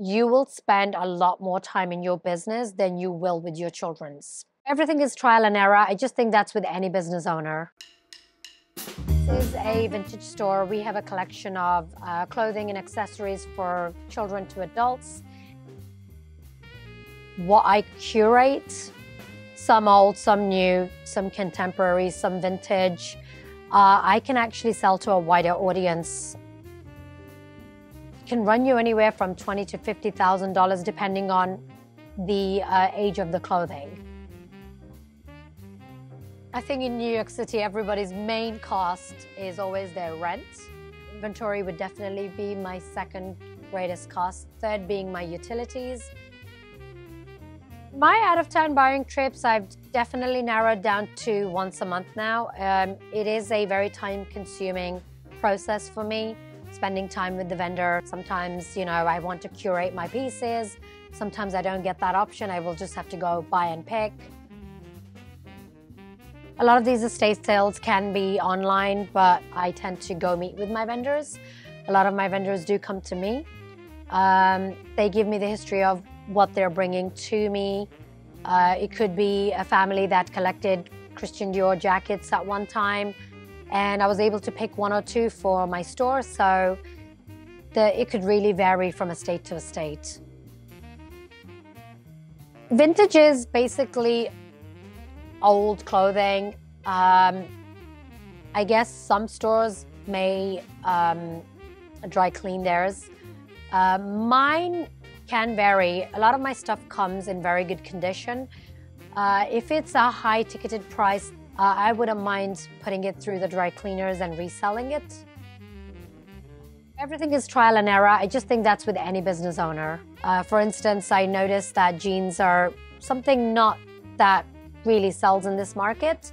you will spend a lot more time in your business than you will with your children's. Everything is trial and error. I just think that's with any business owner. This is a vintage store. We have a collection of clothing and accessories for children to adults. What I curate, some old, some new, some contemporary, some vintage, I can actually sell to a wider audience. It can run you anywhere from $20,000 to $50,000 depending on the age of the clothing. I think in New York City, everybody's main cost is always their rent. Inventory would definitely be my second greatest cost, third being my utilities. My out-of-town buying trips, I've definitely narrowed down to once a month now. It is a very time-consuming process for me, spending time with the vendor. Sometimes, I want to curate my pieces. Sometimes I don't get that option. I will just have to go buy and pick. A lot of these estate sales can be online, but I tend to go meet with my vendors. A lot of my vendors do come to me. They give me the history of what they're bringing to me. It could be a family that collected Christian Dior jackets at one time, and I was able to pick one or two for my store, so it could really vary from estate to estate. Vintage is basically old clothing. I guess some stores may dry clean theirs. Mine can vary. A lot of my stuff comes in very good condition. If it's a high ticketed price, I wouldn't mind putting it through the dry cleaners and reselling it. Everything is trial and error. I just think that's with any business owner. For instance, I noticed that jeans are something not that really sells in this market.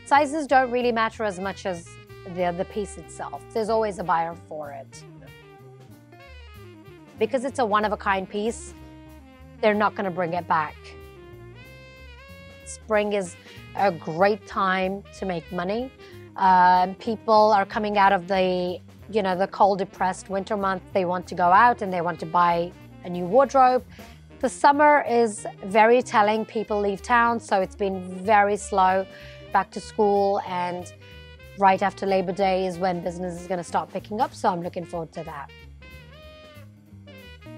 Sizes don't really matter as much as the piece itself. There's always a buyer for it. Because it's a one-of-a-kind piece, they're not going to bring it back. Spring is a great time to make money. People are coming out of the cold, depressed winter month. They want to go out and they want to buy a new wardrobe. The summer is very telling. People leave town, so it's been very slow. Back to school, and right after Labor Day is when business is going to start picking up, so I'm looking forward to that.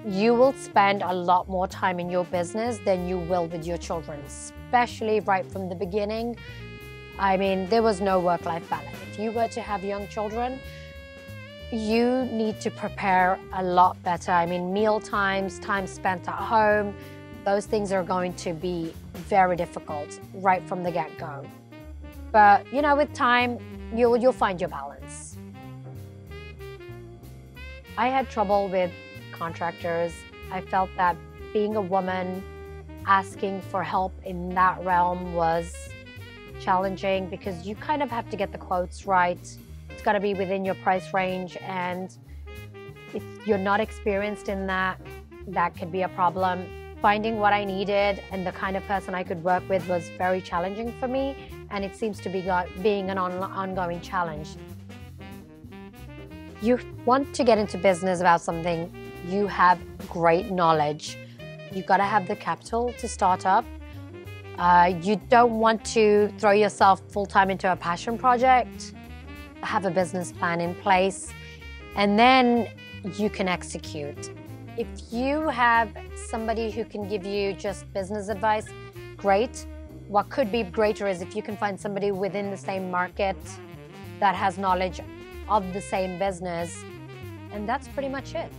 You will spend a lot more time in your business than you will with your children, especially right from the beginning. I mean, there was no work-life balance. If you were to have young children, you need to prepare a lot better. I mean, meal times, time spent at home, those things are going to be very difficult right from the get-go. But, with time, you'll find your balance. I had trouble with contractors. I felt that being a woman, asking for help in that realm was challenging because you kind of have to get the quotes right. It's got to be within your price range, and if you're not experienced in that, that could be a problem. Finding what I needed and the kind of person I could work with was very challenging for me, and it seems to be being an ongoing challenge. You want to get into business about something, you have great knowledge. You've got to have the capital to start up. You don't want to throw yourself full-time into a passion project. Have a business plan in place, and then you can execute. If you have somebody who can give you just business advice, great. What could be greater is if you can find somebody within the same market that has knowledge of the same business, and that's pretty much it.